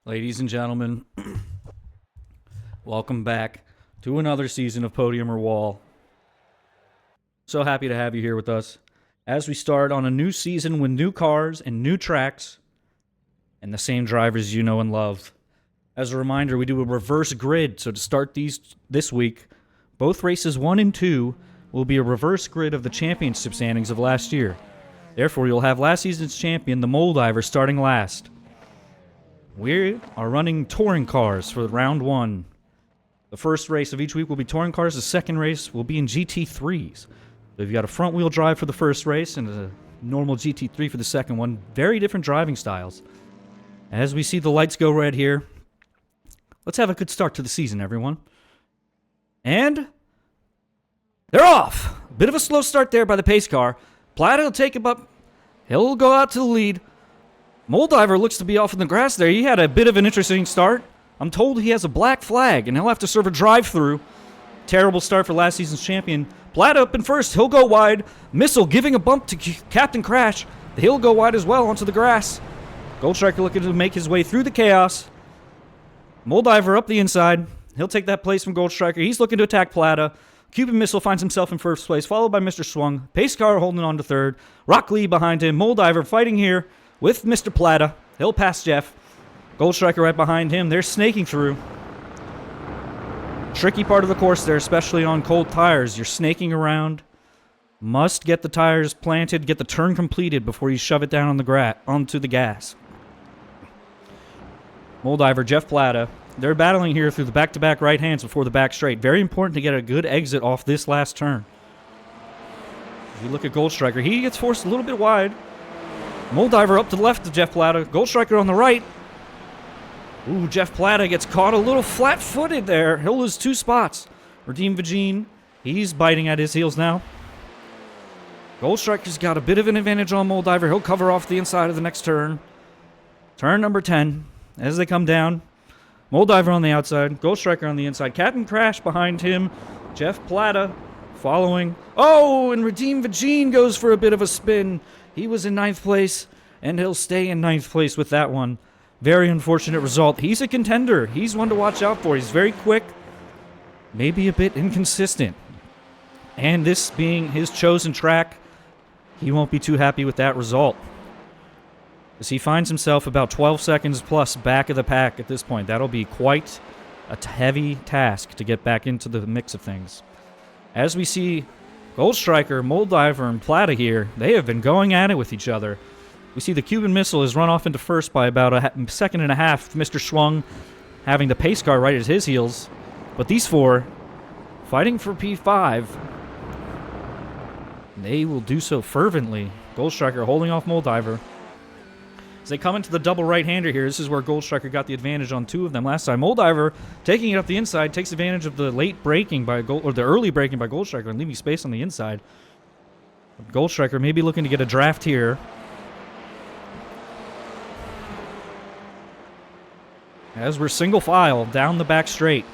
Ladies and gentlemen, welcome back to another season of Podium or Wall. So happy to have you here with us as we start on a new season with new cars and new tracks and the same drivers you know and love. As a reminder, we do a reverse grid, so to start this week, both races 1 and 2 will be a reverse grid of the championship standings of last year. Therefore, you'll have last season's champion, the Moldiver, starting last. We are running touring cars for round 1. The first race of each week will be touring cars. The second race will be in GT3s. So you've got a front-wheel drive for the first race and a normal GT3 for the second one. Very different driving styles. As we see the lights go red here, let's have a good start to the season, everyone. And they're off. A bit of a slow start there by the pace car. Plata will take him up. He'll go out to the lead. Moldiver looks to be off in the grass there. He had a bit of an interesting start. I'm told he has a black flag, and he'll have to serve a drive-through. Terrible start for last season's champion. Plata up in first. He'll go wide. Missile giving a bump to Captain Crash. He'll go wide as well onto the grass. Goldstriker looking to make his way through the chaos. Moldiver up the inside. He'll take that place from Goldstriker. He's looking to attack Plata. Cuban Missile finds himself in first place, followed by Mr. Swung. Pace car holding on to third. Rock Lee behind him. Moldiver fighting here with Mr. Plata. He'll pass Jeff. Goldstriker right behind him. They're snaking through. Tricky part of the course there, especially on cold tires. You're snaking around. Must get the tires planted, get the turn completed before you shove it down on onto the gas. Moldiver, Jeff Plata. They're battling here through the back-to-back right hands before the back straight. Very important to get a good exit off this last turn. If you look at Goldstriker, he gets forced a little bit wide. Moldiver up to the left of Jeff Plata. Goldstriker on the right. Ooh, Jeff Plata gets caught a little flat-footed there. He'll lose 2 spots. Redeem Vagine, he's biting at his heels now. Goldstriker's got a bit of an advantage on Moldiver. He'll cover off the inside of the next turn. Turn number 10. As they come down, Moldiver on the outside, Goldstriker on the inside. Captain Crash behind him. Jeff Plata following. Oh, and Redeem Vagine goes for a bit of a spin. He was in 9th place, and he'll stay in 9th place with that one. Very unfortunate result. He's a contender. He's one to watch out for. He's very quick, maybe a bit inconsistent. And this being his chosen track, he won't be too happy with that result, as he finds himself about 12 seconds plus back of the pack at this point. That'll be quite a heavy task to get back into the mix of things. As we see Goldstriker, Moldiver, and Plata here, they have been going at it with each other. We see the Cuban Missile has run off into first by about a second and a half. Mr. Schwung having the pace car right at his heels. But these four fighting for P5. They will do so fervently. Goldstriker holding off Moldiver. As they come into the double right-hander here, this is where Goldstriker got the advantage on 2 of them last time. Moldiver, taking it up the inside, takes advantage of the late braking by the early braking by Goldstriker and leaving space on the inside. Goldstriker maybe looking to get a draft here. As we're single file down the back straight.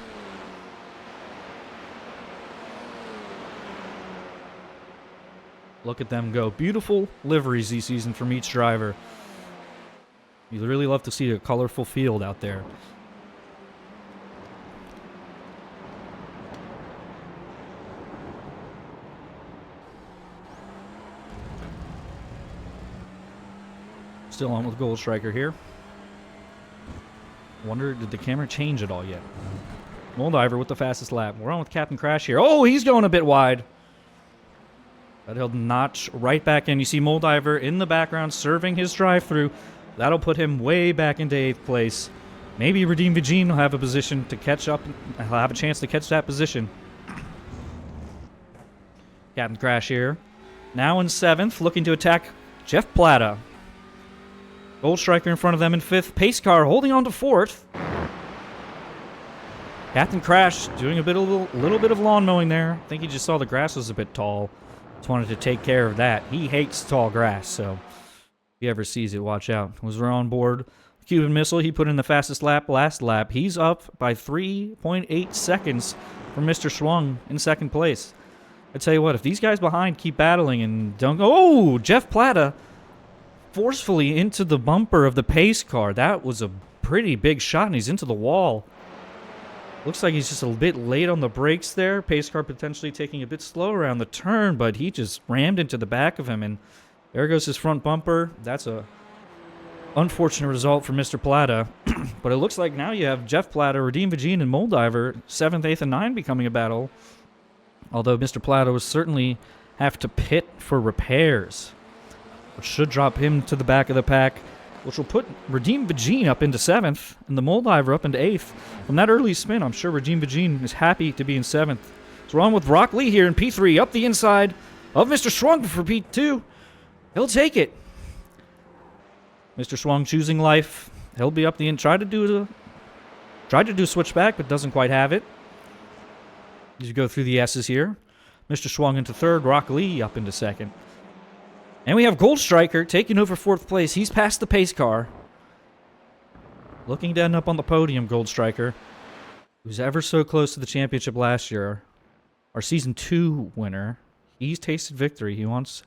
Look at them go. Beautiful liveries this season from each driver. You'd really love to see a colorful field out there. Still on with Goldstriker here. Wonder, did the camera change at all yet? Moldiver with the fastest lap. We're on with Captain Crash here. Oh, he's going a bit wide. But he'll notch right back in. You see Moldiver in the background serving his drive-through. That'll put him way back into 8th place. Maybe Redeem Vagine will have a position to catch up. He'll have a chance to catch that position. Captain Crash here. Now in 7th, looking to attack Jeff Plata. Goldstriker in front of them in 5th. Pace car holding on to 4th. Captain Crash doing a little bit of lawn mowing there. I think he just saw the grass was a bit tall. Just wanted to take care of that. He hates tall grass, so if he ever sees it, watch out. Was we're on board. Cuban Missile, he put in the fastest lap last lap. He's up by 3.8 seconds from Mr. Schwung in 2nd place. I tell you what, if these guys behind keep battling and don't go... Oh, Jeff Plata forcefully into the bumper of the pace car. That was a pretty big shot, and he's into the wall. Looks like he's just a bit late on the brakes there. Pace car potentially taking a bit slow around the turn, but he just rammed into the back of him, and there goes his front bumper. That's a unfortunate result for Mr. Plata. But it looks like now you have Jeff Plata, Redeem Vagine, and Moldiver, 7th, 8th, and 9 becoming a battle. Although Mr. Plata will certainly have to pit for repairs, which should drop him to the back of the pack, which will put Redeem Vagine up into 7th and the Moldiver up into 8th. From that early spin, I'm sure Redeem Vagine is happy to be in 7th. So we're on with Rock Lee here in P3, up the inside of Mr. Schwung for P2. He'll take it. Mr. Schwung choosing life. He'll be up the end. Tried to do switchback, but doesn't quite have it. As you go through the S's here, Mr. Schwung into 3rd, Rock Lee up into 2nd. And we have Gold Striker taking over 4th place. He's past the pace car. Looking to end up on the podium, Gold Striker, who's ever so close to the championship last year. Our Season 2 winner. He's tasted victory. He wants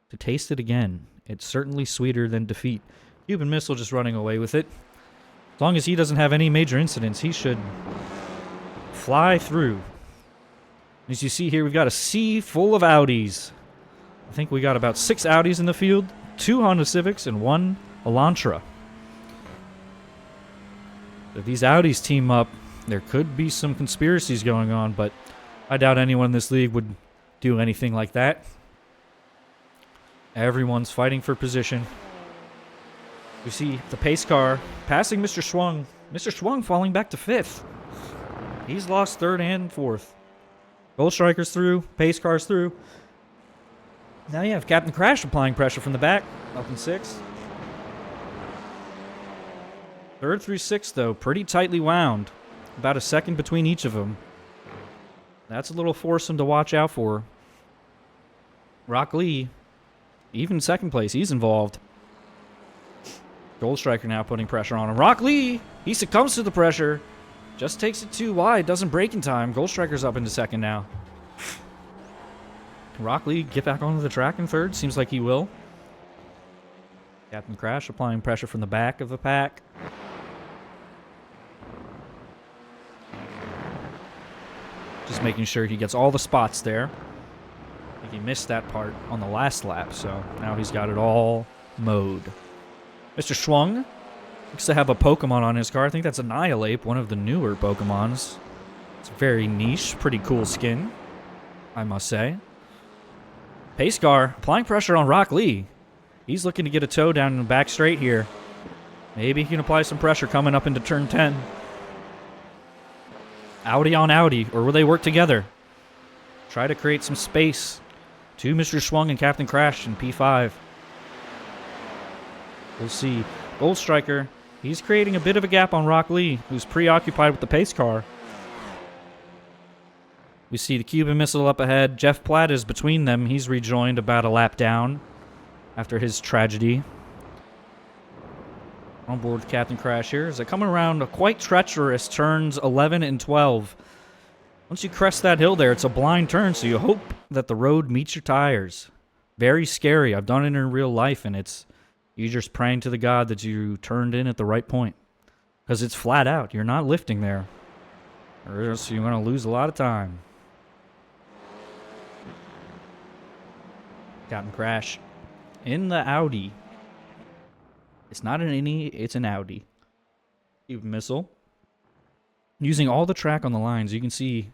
to taste it again. It's certainly sweeter than defeat. Cuban Missile just running away with it. As long as he doesn't have any major incidents, he should fly through. As you see here, we've got a sea full of Audis. I think we got about 6 Audis in the field, 2 Honda Civics, and 1 Elantra. If these Audis team up, there could be some conspiracies going on, but I doubt anyone in this league would do anything like that. Everyone's fighting for position. We see the pace car passing Mr. Schwung. Mr. Schwung falling back to 5th. He's lost 3rd and 4th. Gold Striker's through. Pace car's through. Now you have Captain Crash applying pressure from the back. Up in 6th. 3rd through 6th, though, pretty tightly wound. About a second between each of them. That's a little foursome to watch out for. Rock Lee, even 2nd place, he's involved. Gold Striker now putting pressure on him. Rock Lee, he succumbs to the pressure. Just takes it too wide, doesn't break in time. Gold Striker's up into 2nd now. Can Rock Lee get back onto the track in 3rd? Seems like he will. Captain Crash applying pressure from the back of the pack. Just making sure he gets all the spots there. I think he missed that part on the last lap, so now he's got it all mowed. Mr. Schwung looks to have a Pokemon on his car. I think that's Annihilate, one of the newer Pokemons. It's very niche, pretty cool skin, I must say. Pace car applying pressure on Rock Lee. He's looking to get a toe down in the back straight here. Maybe he can apply some pressure coming up into turn 10. Audi on Audi, or will they work together? Try to create some space to Mr. Schwung and Captain Crash in P5. We'll see. Gold Striker, he's creating a bit of a gap on Rock Lee, who's preoccupied with the pace car. We see the Cuban Missile up ahead. Jeff Platt is between them. He's rejoined about a lap down after his tragedy. On board with Captain Crash here. As they come around a quite treacherous turns 11 and 12. Once you crest that hill there, it's a blind turn, so you hope that the road meets your tires. Very scary. I've done it in real life, and it's you just praying to the God that you turned in at the right point. Because it's flat out. You're not lifting there. Or else you're going to lose a lot of time. Captain Crash in the Audi. It's not an Innie, it's an Audi. Cuban Missile. Using all the track on the lines. You can see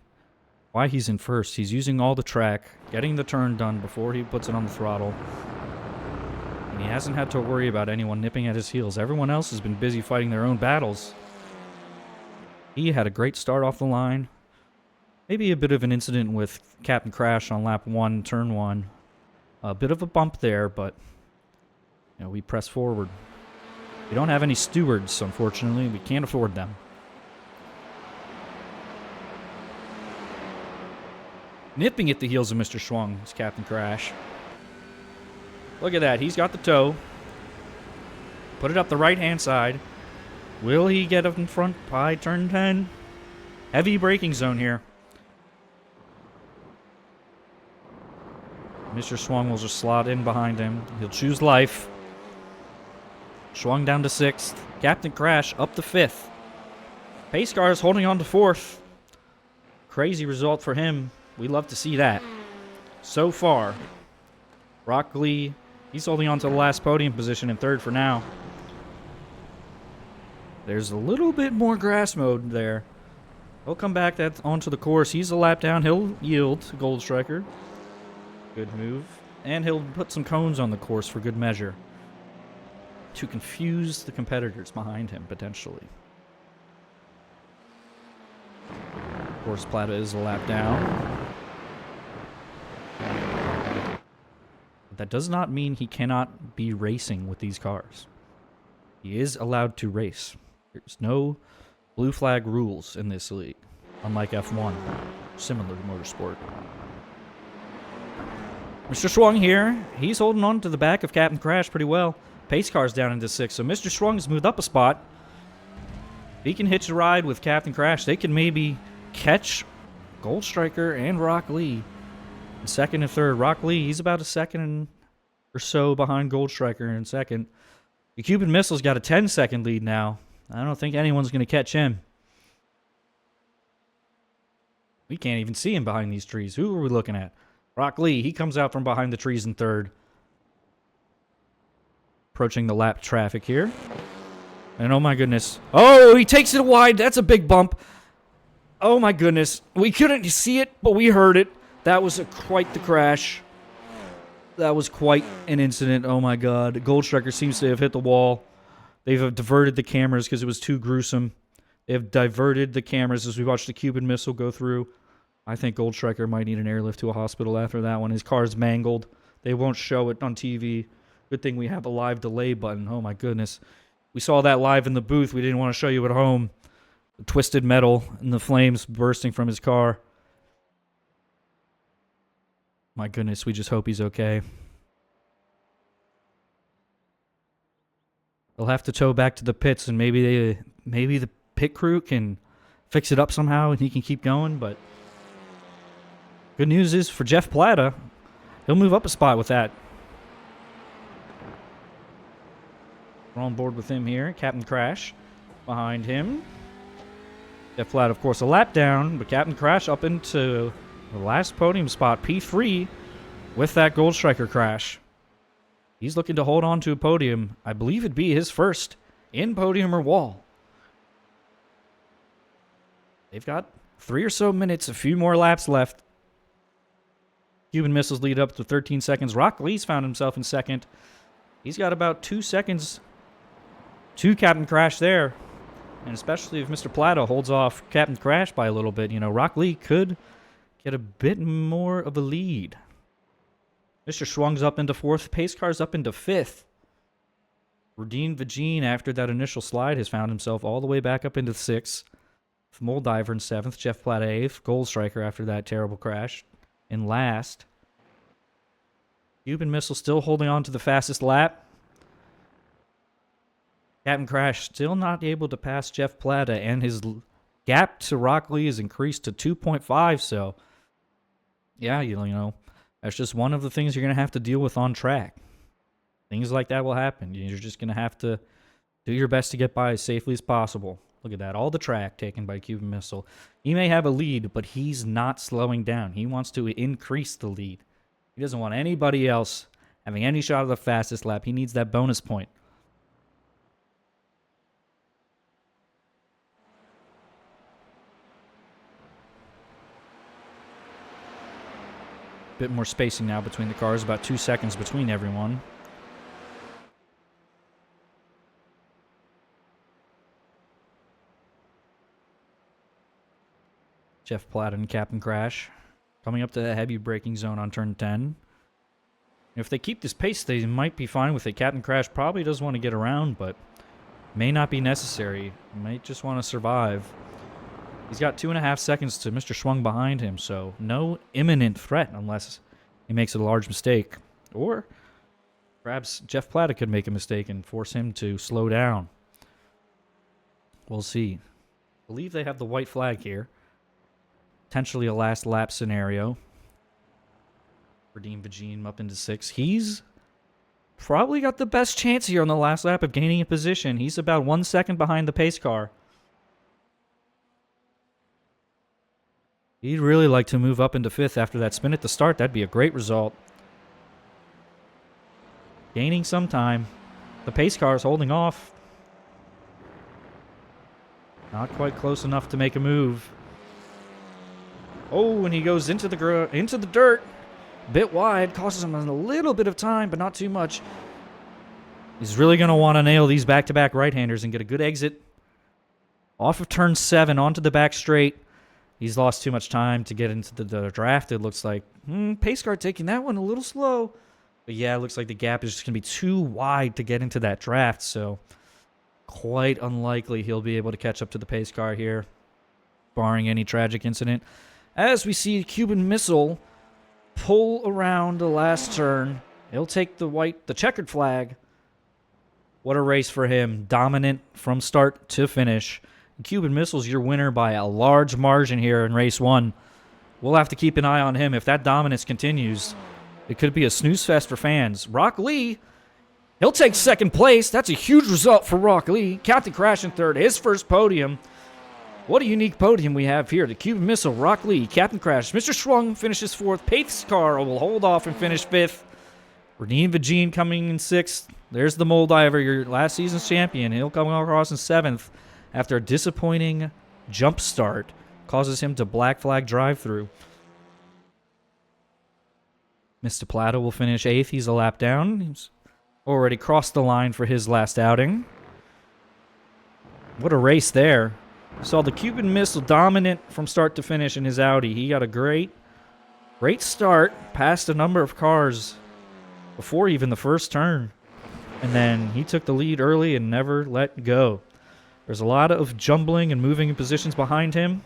why he's in first. He's using all the track, getting the turn done before he puts it on the throttle. And he hasn't had to worry about anyone nipping at his heels. Everyone else has been busy fighting their own battles. He had a great start off the line. Maybe a bit of an incident with Captain Crash on lap 1, turn 1. A bit of a bump there, but you know, we press forward. We don't have any stewards, unfortunately. We can't afford them. Nipping at the heels of Mr. Schwung is Captain Crash. Look at that. He's got the toe. Put it up the right-hand side. Will he get up in front by turn 10? Heavy braking zone here. Mr. Schwung will just slot in behind him. He'll choose life. Schwung down to 6th. Captain Crash up to 5th. Pace car is holding on to 4th. Crazy result for him. We love to see that. So far, Rock Lee, he's holding on to the last podium position in 3rd for now. There's a little bit more grass mode there. He'll come back onto the course. He's a lap down. He'll yield to Gold Striker. Good move. And he'll put some cones on the course for good measure to confuse the competitors behind him, potentially. Of course, Plata is a lap down. But that does not mean he cannot be racing with these cars. He is allowed to race. There's no blue flag rules in this league, unlike F1, similar to motorsport. Mr. Schwung here, he's holding on to the back of Captain Crash pretty well. Pace car's down into 6th, so Mr. Schwung has moved up a spot. If he can hitch a ride with Captain Crash, they can maybe catch Gold Striker and Rock Lee in 2nd and 3rd. Rock Lee, he's about a second or so behind Gold Striker in 2nd. The Cuban Missile's got a 10-second lead now. I don't think anyone's going to catch him. We can't even see him behind these trees. Who are we looking at? Rock Lee, he comes out from behind the trees in 3rd. Approaching the lap traffic here. And oh my goodness. Oh, he takes it wide. That's a big bump. Oh my goodness. We couldn't see it, but we heard it. That was quite the crash. That was quite an incident. Oh my god. Gold Striker seems to have hit the wall. They've diverted the cameras because it was too gruesome. They have diverted the cameras as we watch the Cuban Missile go through. I think Gold Striker might need an airlift to a hospital after that one. His car's mangled. They won't show it on TV. Good thing we have a live delay button. Oh my goodness. We saw that live in the booth. We didn't want to show you at home. The twisted metal and the flames bursting from his car. My goodness, we just hope he's okay. They'll have to tow back to the pits, and maybe the pit crew can fix it up somehow and he can keep going, but good news is for Jeff Plata, he'll move up a spot with that. We're on board with him here. Captain Crash behind him. Jeff Plata, of course, a lap down, but Captain Crash up into the last podium spot, P3, with that Gold Striker crash. He's looking to hold on to a podium. I believe it'd be his first in Podium or Wall. They've got 3 or so minutes, a few more laps left. Cuban Missiles lead up to 13 seconds. Rock Lee's found himself in 2nd. He's got about 2 seconds to Captain Crash there. And especially if Mr. Plata holds off Captain Crash by a little bit, you know, Rock Lee could get a bit more of a lead. Mr. Schwung's up into 4th. Pace car's up into 5th. Radine Vagine, after that initial slide, has found himself all the way back up into 6th. Moldiver in 7th. Jeff Plata 8th. Gold Striker after that terrible crash in last. Cuban Missile still holding on to the fastest lap. Captain Crash still not able to pass Jeff Plata, and his gap to Rock Lee is increased to 2.5, so yeah, you know, that's just one of the things you're going to have to deal with on track. Things like that will happen. You're just going to have to do your best to get by as safely as possible. Look at that. All the track taken by Cuban Missile. He may have a lead, but he's not slowing down. He wants to increase the lead. He doesn't want anybody else having any shot of the fastest lap. He needs that bonus point. Bit more spacing now between the cars, about 2 seconds between everyone. Jeff Plata and Captain Crash coming up to the heavy braking zone on turn 10. If they keep this pace, they might be fine with it. Captain Crash probably does want to get around, but may not be necessary. He might just want to survive. He's got 2.5 seconds to Mr. Schwung behind him, so no imminent threat unless he makes a large mistake. Or perhaps Jeff Plata could make a mistake and force him to slow down. We'll see. I believe they have the white flag here. Potentially a last lap scenario. Redeem Vagine up into 6. He's probably got the best chance here on the last lap of gaining a position. He's about 1 second behind the pace car. He'd really like to move up into 5th after that spin at the start. That'd be a great result. Gaining some time. The pace car is holding off. Not quite close enough to make a move. Oh, and he goes into the dirt. Bit wide, causes him a little bit of time, but not too much. He's really going to want to nail these back-to-back right-handers and get a good exit. Off of turn 7, onto the back straight. He's lost too much time to get into the draft, it looks like. Pace car taking that one a little slow. But yeah, it looks like the gap is just going to be too wide to get into that draft, so quite unlikely he'll be able to catch up to the pace car here, barring any tragic incident. As we see Cuban Missile pull around the last turn, he'll take the checkered flag. What a race for him. Dominant from start to finish. Cuban Missile's your winner by a large margin here in race 1. We'll have to keep an eye on him. If that dominance continues, it could be a snooze fest for fans. Rock Lee, he'll take 2nd place. That's a huge result for Rock Lee. Captain Crash in 3rd, his first podium. What a unique podium we have here. The Cuban Missile, Rock Lee, Captain Crash. Mr. Schwung finishes 4th. Pace car will hold off and finish 5th. Redeem Vagine coming in 6th. There's the Mole Diver, your last season's champion. He'll come across in 7th after a disappointing jump start. Causes him to black flag drive through. Mr. Plata will finish 8th. He's a lap down. He's already crossed the line for his last outing. What a race there. Saw the Cuban Missile dominant from start to finish in his Audi. He got a great start, passed a number of cars before even the first turn. And then he took the lead early and never let go. There's a lot of jumbling and moving in positions behind him.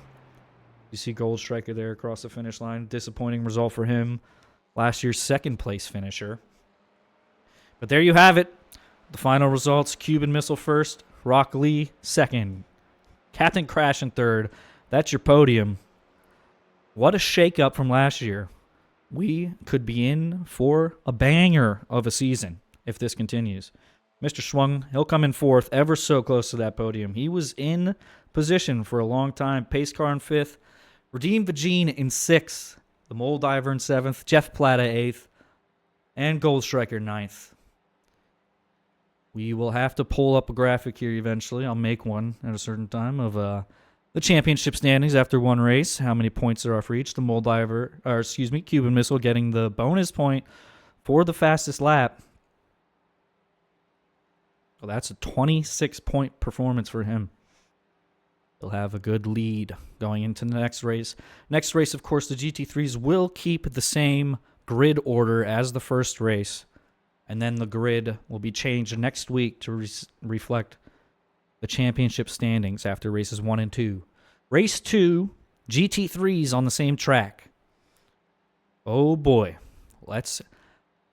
You see Gold Striker there across the finish line. Disappointing result for him. Last year's 2nd place finisher. But there you have it. The final results. Cuban Missile 1st. Rock Lee 2nd. Captain Crash in 3rd. That's your podium. What a shakeup from last year. We could be in for a banger of a season if this continues. Mr. Schwung, he'll come in 4th, ever so close to that podium. He was in position for a long time. Pace car in 5th. Redeem Vagine in 6th. The Mole Diver in 7th. Jeff Plata 8th. And Gold Striker 9th. We will have to pull up a graphic here eventually. I'll make one at a certain time of the championship standings after one race. How many points there are for each. The Mole Diver, Cuban Missile getting the bonus point for the fastest lap. So that's a 26-point performance for him. He'll have a good lead going into the next race. Next race, of course, the GT3s will keep the same grid order as the first race. And then the grid will be changed next week to reflect the championship standings after races 1 and 2. Race 2, GT3s on the same track. Oh boy. Let's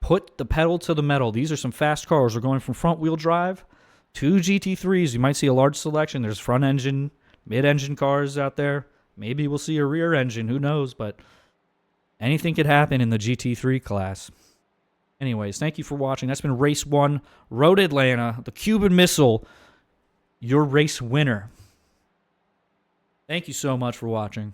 put the pedal to the metal. These are some fast cars. We're going from front-wheel drive to GT3s. You might see a large selection. There's front-engine, mid-engine cars out there. Maybe we'll see a rear engine. Who knows? But anything could happen in the GT3 class. Anyways, thank you for watching. That's been Race 1, Road Atlanta, the Cuban Missile, your race winner. Thank you so much for watching.